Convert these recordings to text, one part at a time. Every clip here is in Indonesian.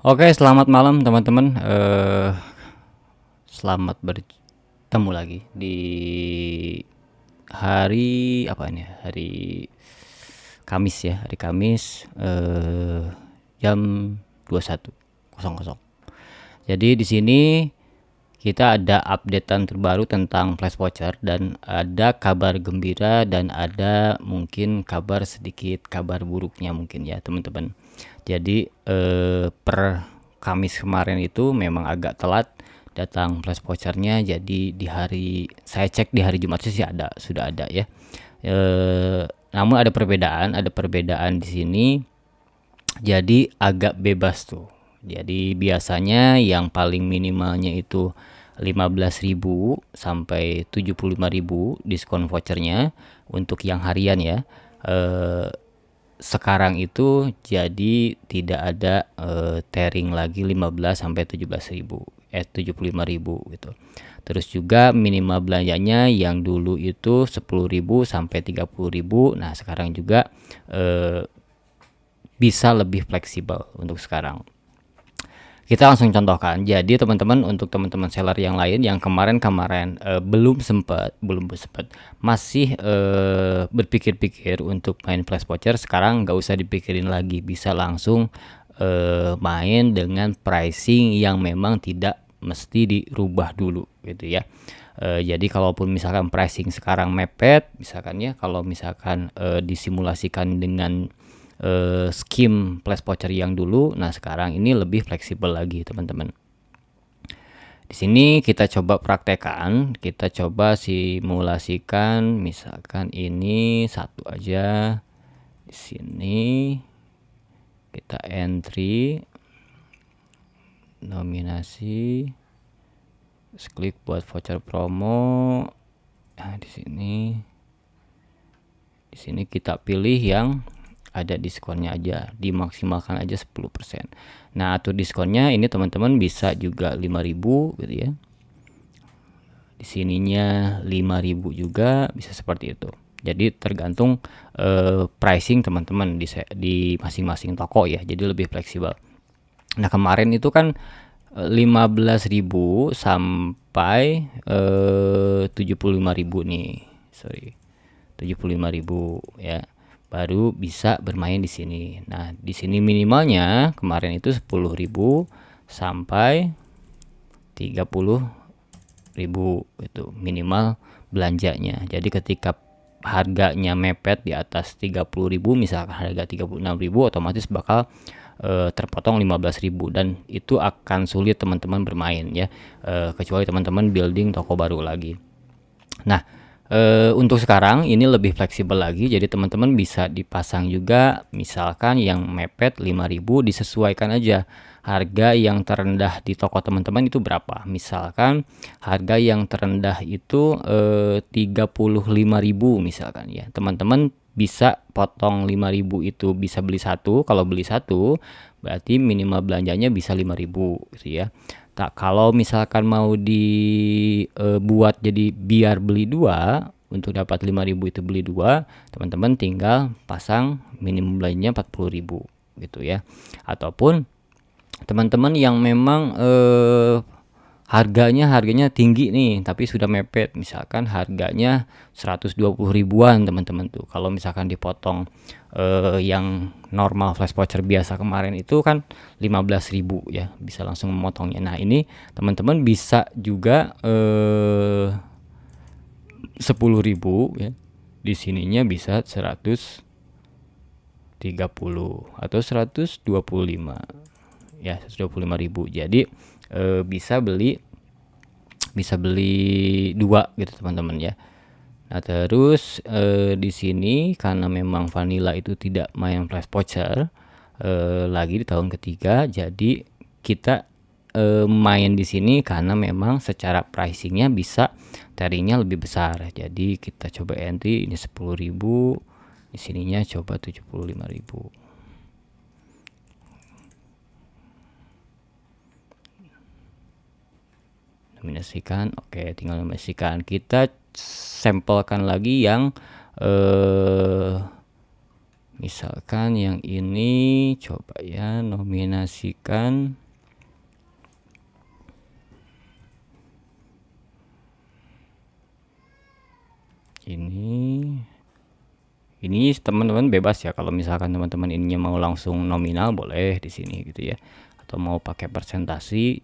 Oke, selamat malam teman-teman. Selamat bertemu lagi di hari apa ini? Hari Kamis ya, hari Kamis jam 21.00. Jadi di sini kita ada updatean terbaru tentang Flash Voucher dan ada kabar gembira dan ada mungkin kabar buruknya mungkin ya teman-teman. Jadi per Kamis kemarin itu memang agak telat datang Flash Vouchernya. Jadi di hari saya cek di hari Jumat sih sudah ada ya. Namun ada perbedaan di sini. Jadi agak bebas tuh. Jadi biasanya yang paling minimalnya itu 15.000 sampai 75.000 diskon vouchernya untuk yang harian ya. Eh, Sekarang itu jadi tidak ada tearing lagi 15 sampai 17.000 75.000 gitu. Terus juga minimal belanjanya yang dulu itu 10.000 sampai 30.000. Nah, sekarang juga eh, bisa lebih fleksibel untuk sekarang. Kita langsung contohkan. Jadi teman-teman, untuk teman-teman seller yang lain yang kemarin-kemarin belum sempat masih berpikir-pikir untuk main flash voucher, sekarang nggak usah dipikirin lagi, bisa langsung main dengan pricing yang memang tidak mesti dirubah dulu gitu ya. Jadi kalaupun misalkan pricing sekarang mepet, misalkan ya, kalau misalkan disimulasikan dengan scheme flash voucher yang dulu, nah sekarang ini lebih fleksibel lagi teman-teman. Di sini kita coba praktekkan, kita coba simulasikan, misalkan ini satu aja. Di sini kita entry nominasi, klik buat voucher promo. Nah, di sini kita pilih yang ada diskonnya aja, dimaksimalkan aja 10%. Nah, atur diskonnya ini teman-teman bisa juga 5.000 gitu ya. Di sininya 5.000 juga bisa seperti itu. Jadi tergantung pricing teman-teman di masing-masing toko ya. Jadi lebih fleksibel. Nah, kemarin itu kan 15.000 sampai 75.000 nih. Sorry. 75.000 ya. Baru bisa bermain di sini. Nah, di sini minimalnya kemarin itu 10.000 sampai 30.000 itu minimal belanjanya. Jadi ketika harganya mepet di atas 30.000, misalkan harga 36.000, otomatis bakal terpotong 15.000 dan itu akan sulit teman-teman bermain ya, kecuali teman-teman building toko baru lagi. Nah, untuk sekarang ini lebih fleksibel lagi, jadi teman-teman bisa dipasang juga, misalkan yang mepet 5.000 disesuaikan aja harga yang terendah di toko teman-teman itu berapa. Misalkan harga yang terendah itu 35.000 misalkan ya. Teman-teman bisa potong 5.000 itu, bisa beli satu. Kalau beli satu berarti minimal belanjanya bisa 5.000 gitu ya. Tak, kalau misalkan mau dibuat jadi biar beli dua, untuk dapat 5.000 itu beli dua, teman-teman tinggal pasang minimum belanjanya 40.000 gitu ya. Ataupun teman-teman yang memang harganya tinggi nih tapi sudah mepet, misalkan harganya 120 ribuan teman-teman tuh. Kalau misalkan dipotong yang normal flash voucher biasa kemarin itu kan 15.000 ya, bisa langsung memotongnya. Nah, ini teman-teman bisa juga 10.000 ya. Di sininya bisa 130 atau 125 ya, 125.000. Jadi bisa beli dua gitu teman-teman ya. Nah, terus di sini karena memang vanilla itu tidak main flash voucher lagi di tahun ketiga, jadi kita main di sini karena memang secara pricingnya bisa taringnya lebih besar. Jadi kita coba entry ini 10.000, di sininya coba 75.000. Nominasikan, oke, tinggal nominasikan. Kita sampelkan lagi yang Misalkan yang ini coba ya nominasikan. Ini teman-teman bebas ya, kalau misalkan teman-teman ininya mau langsung nominal boleh di sini gitu ya, atau mau pakai persentasi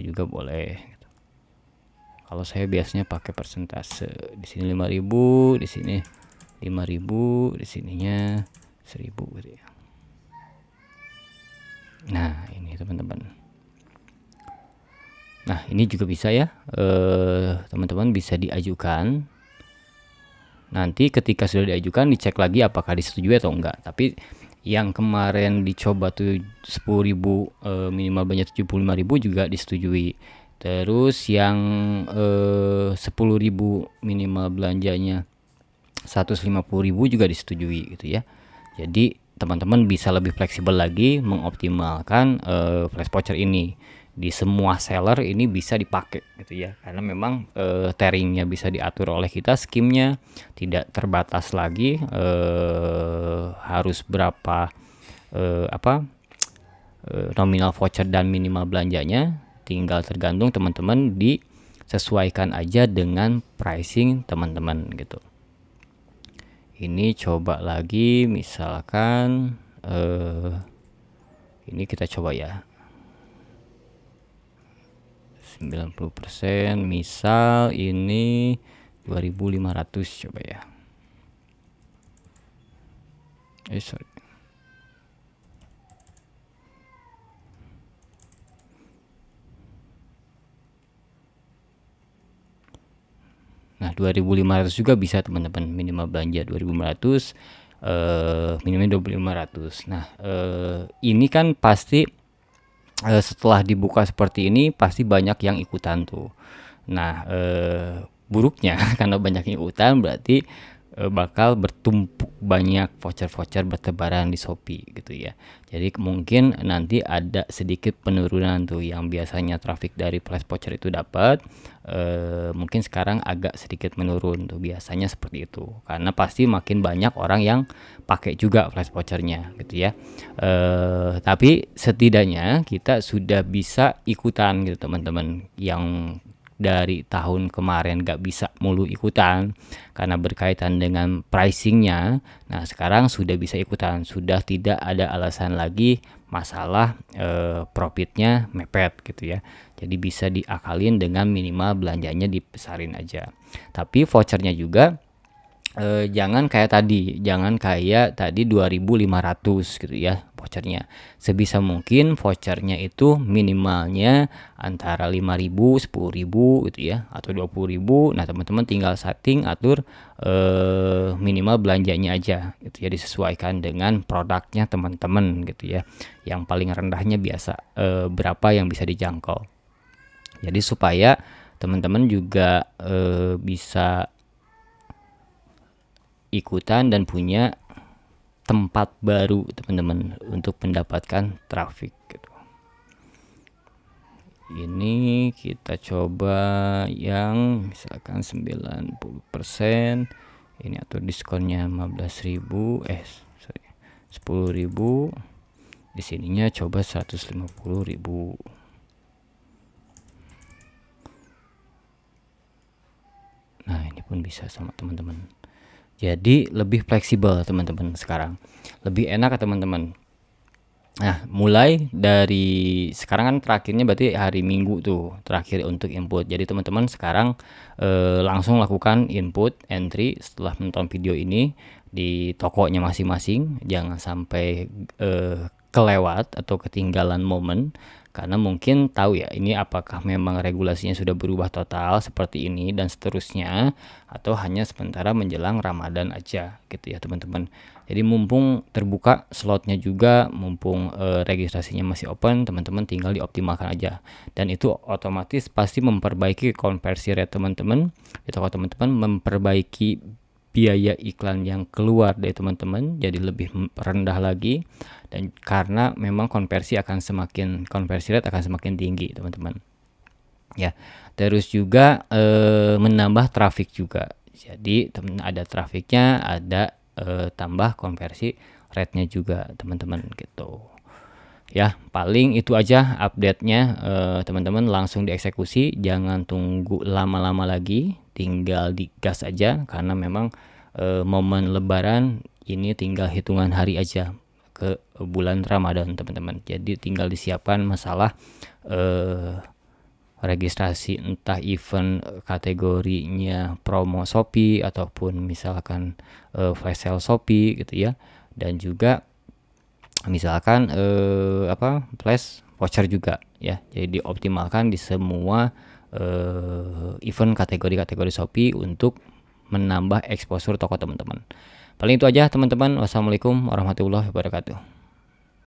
juga boleh gitu. Kalau saya biasanya pakai persentase. Di sini 5.000, di sini 5.000, di sininya 1.000 gitu ya. Nah, ini teman-teman. Nah, ini juga bisa ya, teman-teman bisa diajukan. Nanti ketika sudah diajukan dicek lagi apakah disetujui atau enggak. Tapi yang kemarin dicoba tuh 10.000 minimal belanja 75.000 juga disetujui. Terus yang 10.000 minimal belanjanya 150.000 juga disetujui gitu ya. Jadi teman-teman bisa lebih fleksibel lagi mengoptimalkan flash voucher ini. Di semua seller ini bisa dipakai gitu ya, karena memang tearingnya bisa diatur oleh kita, skimnya tidak terbatas lagi harus berapa nominal voucher dan minimal belanjanya, tinggal tergantung teman-teman disesuaikan aja dengan pricing teman-teman gitu. Ini coba lagi misalkan ini kita coba ya 90%, misal ini 2.500 coba ya. Sorry. Nah, 2.500 juga bisa teman-teman, minimal belanja 2.500, minimumnya 2.500. Nah, ini kan pasti setelah dibuka seperti ini pasti banyak yang ikutan tuh. Nah, buruknya karena banyak yang ikutan berarti bakal bertumpuk banyak voucher-voucher bertebaran di Shopee gitu ya. Jadi mungkin nanti ada sedikit penurunan tuh, yang biasanya traffic dari flash voucher itu dapat, mungkin sekarang agak sedikit menurun tuh, biasanya seperti itu. Karena pasti makin banyak orang yang pakai juga flash vouchernya gitu ya. Tapi setidaknya kita sudah bisa ikutan gitu teman-teman, yang dari tahun kemarin gak bisa mulu ikutan karena berkaitan dengan pricingnya. Nah, sekarang sudah bisa ikutan, sudah tidak ada alasan lagi masalah profitnya mepet gitu ya. Jadi bisa diakalin dengan minimal belanjanya dibesarin aja. Tapi vouchernya juga jangan kayak tadi 2.500 gitu ya vouchernya. Sebisa mungkin vouchernya itu minimalnya antara 5.000, 10.000 gitu ya, atau 20.000. Nah, teman-teman tinggal setting atur minimal belanjanya aja gitu ya, disesuaikan dengan produknya teman-teman gitu ya. Yang paling rendahnya biasa berapa yang bisa dijangkau. Jadi supaya teman-teman juga bisa ikutan dan punya tempat baru teman-teman untuk mendapatkan traffic gitu. Ini kita coba yang misalkan 90%, ini atur diskonnya 15.000, 10.000, di sininya coba 150.000. Nah, ini pun bisa sama teman-teman. Jadi lebih fleksibel teman-teman sekarang, lebih enak ya teman-teman. Nah, mulai dari sekarang kan terakhirnya berarti hari Minggu tuh terakhir untuk input. Jadi teman-teman sekarang langsung lakukan input entry setelah menonton video ini di tokonya masing-masing. Jangan sampai kelewat atau ketinggalan momen, karena mungkin tahu ya ini apakah memang regulasinya sudah berubah total seperti ini dan seterusnya, atau hanya sementara menjelang Ramadan aja gitu ya teman-teman. Jadi mumpung terbuka slotnya juga, mumpung registrasinya masih open, teman-teman tinggal dioptimalkan aja, dan itu otomatis pasti memperbaiki konversi rate teman-teman di toko teman-teman, memperbaiki biaya iklan yang keluar dari teman-teman jadi lebih rendah lagi, dan karena memang konversi rate akan semakin tinggi teman-teman ya. Terus juga menambah traffic juga, jadi ada trafficnya, ada tambah konversi rate-nya juga teman-teman gitu. Ya paling itu aja update-nya, teman-teman langsung dieksekusi, jangan tunggu lama-lama lagi, tinggal digas aja karena memang momen lebaran ini tinggal hitungan hari aja ke bulan Ramadan teman-teman. Jadi tinggal disiapkan masalah registrasi entah event kategorinya promo Shopee ataupun misalkan flash sale Shopee gitu ya. Dan juga misalkan flash voucher juga ya. Jadi dioptimalkan di semua event kategori-kategori Shopee untuk menambah exposure toko teman-teman. Paling itu aja teman-teman. Wassalamualaikum warahmatullahi wabarakatuh.